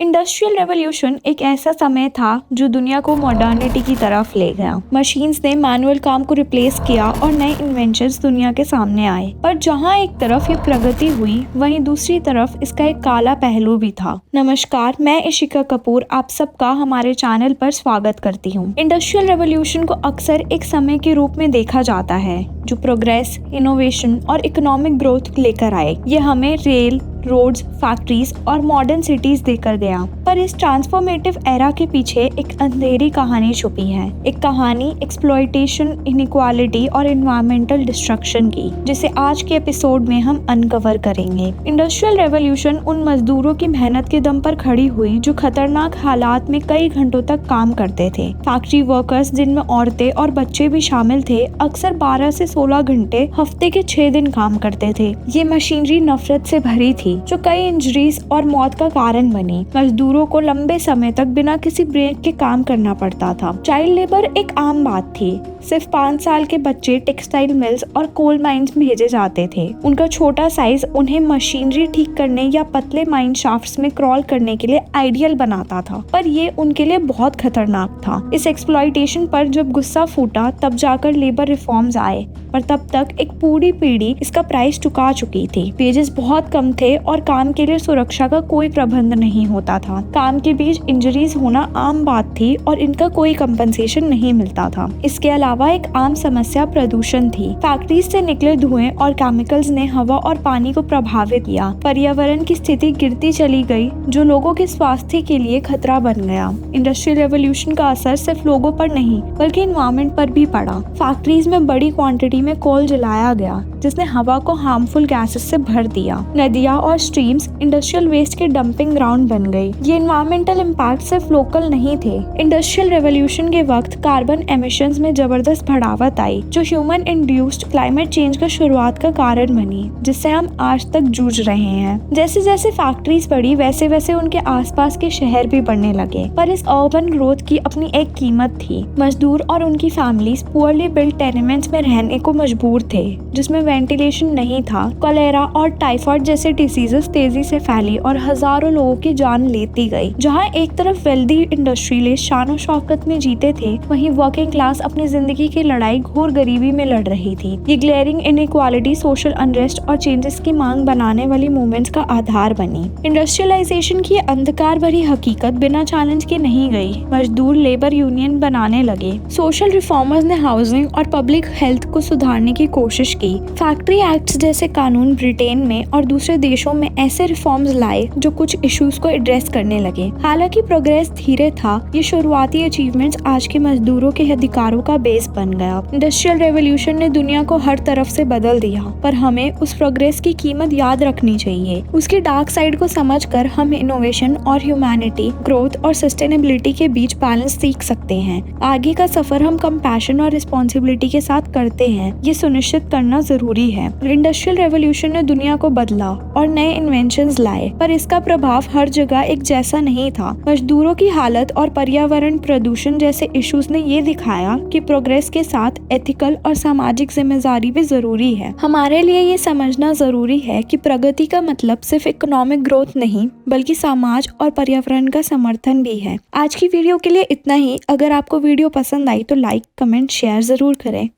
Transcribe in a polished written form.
Industrial revolution एक ऐसा समय था जो दुनिया को मॉडर्निटी की तरफ ले गया। मशीन्स ने मैनुअल काम को रिप्लेस किया और नए इन्वेंशंस दुनिया के सामने आए। पर जहां एक तरफ ये प्रगति हुई, वहीं दूसरी तरफ इसका एक काला पहलू भी था। नमस्कार, मैं इशिका कपूर आप सबका हमारे चैनल पर स्वागत करती हूँ। इंडस्ट्रियल रेवोल्यूशन को अक्सर एक समय के रूप में देखा जाता है जो प्रोग्रेस, इनोवेशन और इकोनॉमिक ग्रोथ लेकर आए। ये हमें रेल, रोड्स, फैक्ट्रीज और मॉडर्न सिटीज देकर गया। पर इस ट्रांसफॉर्मेटिव एरा के पीछे एक अंधेरी कहानी छुपी है। एक कहानी एक्सप्लॉयटेशन, इनइक्वालिटी और एनवायरमेंटल डिस्ट्रक्शन की, जिसे आज के एपिसोड में हम अनकवर करेंगे। इंडस्ट्रियल रेवोल्यूशन उन मजदूरों की मेहनत के दम पर खड़ी हुई जो खतरनाक हालात में कई घंटों तक काम करते थे। फैक्ट्री वर्कर्स, जिनमें औरतें और बच्चे भी शामिल थे, अक्सर 12 से 16 घंटे हफ्ते के 6 दिन काम करते थे। ये मशीनरी नफरत से भरी थी जो कई इंजरीज और मौत का कारण बनी। मजदूरों को लंबे समय तक बिना किसी ब्रेक के काम करना पड़ता था। चाइल्ड लेबर एक आम बात थी। सिर्फ 5 साल के बच्चे टेक्सटाइल मिल्स और कोल माइंस में भेजे जाते थे। उनका छोटा साइज उन्हें मशीनरी ठीक करने या पतले माइन शाफ्ट्स में क्रॉल करने के लिए आइडियल बनाता था, पर ये उनके लिए बहुत खतरनाक था। इस एक्सप्लॉयटेशन पर जब गुस्सा फूटा, तब जाकर लेबर रिफॉर्म्स आए, पर तब तक एक पूरी पीढ़ी इसका प्राइस चुका चुकी थी। वेजेस बहुत कम थे और काम के लिए सुरक्षा का कोई प्रबंध नहीं होता था। काम के बीच इंजरीज होना आम बात थी और इनका कोई कंपनसेशन नहीं मिलता था। इसके अलावा एक आम समस्या प्रदूषण थी। फैक्ट्रीज से निकले धुएं और केमिकल्स ने हवा और पानी को प्रभावित किया। पर्यावरण की स्थिति गिरती चली गई, जो लोगों के स्वास्थ्य के लिए खतरा बन गया। इंडस्ट्रियल रेवोल्यूशन का असर सिर्फ लोगों पर नहीं बल्कि एनवायरमेंट पर भी पड़ा। फैक्ट्रीज में बड़ी क्वांटिटी में कोल जलाया गया, जिसने हवा को हार्मफुल गैसेस से भर दिया। नदियां और स्ट्रीम्स इंडस्ट्रियल वेस्ट के डंपिंग ग्राउंड बन गई। ये एनवायरमेंटल इम्पैक्ट सिर्फ लोकल नहीं थे। इंडस्ट्रियल रेवोल्यूशन के वक्त कार्बन एमिशंस में जबरदस्त बढ़ावट आई, जो ह्यूमन इंड्यूस्ड क्लाइमेट चेंज का शुरुआत का कारण बनी, जिससे हम आज तक जूझ रहे हैं। जैसे जैसे फैक्ट्रीज बढ़ी, वैसे वैसे उनके आसपास के शहर भी बढ़ने लगे। पर इस अर्बन ग्रोथ की अपनी एक कीमत थी। मजदूर और उनकी फैमिलीज पुअरली बिल्ट टेनेमेंट्स में रहने को मजबूर थे, जिसमें वेंटिलेशन नहीं था। कॉलेरा और टाइफाइड जैसे डिसीजेस तेजी से फैली और हजारों लोगों की जान लेती गई। जहां एक तरफ वेल्दी इंडस्ट्रियलिस्ट शान और शौकत में जीते थे, वहीं वर्किंग क्लास अपनी जिंदगी की लड़ाई घोर गरीबी में लड़ रही थी। ये ग्लेयरिंग इनइक्वालिटी सोशल अनरेस्ट और चेंजेस की मांग बनाने वाली मूवमेंट्स का आधार बनी। इंडस्ट्रियलाइजेशन की अंधकार भरी हकीकत बिना चैलेंज के नहीं गई। मजदूर लेबर यूनियन बनाने लगे। सोशल रिफॉर्मर्स ने हाउसिंग और पब्लिक हेल्थ को सुधारने की कोशिश की। फैक्ट्री एक्ट्स जैसे कानून ब्रिटेन में और दूसरे देशों में ऐसे रिफॉर्म्स लाए जो कुछ इश्यूज को एड्रेस करने लगे। हालांकि प्रोग्रेस धीरे था, ये शुरुआती अचीवमेंट्स आज के मजदूरों के अधिकारों का बेस बन गया। इंडस्ट्रियल रेवोल्यूशन ने दुनिया को हर तरफ से बदल दिया, पर हमें उस प्रोग्रेस की कीमत याद रखनी चाहिए। उसकी डार्क साइड को समझकर हम इनोवेशन और ह्यूमैनिटी, ग्रोथ और सस्टेनेबिलिटी के बीच बैलेंस सीख सकते हैं। आगे का सफर हम कंपैशन और रिस्पॉन्सिबिलिटी के साथ करते हैं, ये सुनिश्चित करना जरूरी है। इंडस्ट्रियल रेवोल्यूशन ने दुनिया को बदला और नए इन्वेंशंस लाए, पर इसका प्रभाव हर जगह एक जैसा नहीं था। मजदूरों की हालत और पर्यावरण प्रदूषण जैसे इश्यूज ने ये दिखाया कि प्रोग्रेस के साथ एथिकल और सामाजिक जिम्मेदारी भी जरूरी है। हमारे लिए ये समझना जरूरी है कि प्रगति का मतलब सिर्फ इकोनॉमिक ग्रोथ नहीं, बल्कि समाज और पर्यावरण का समर्थन भी है। आज की वीडियो के लिए इतना ही। अगर आपको वीडियो पसंद आई तो लाइक, कमेंट, शेयर जरूर करें।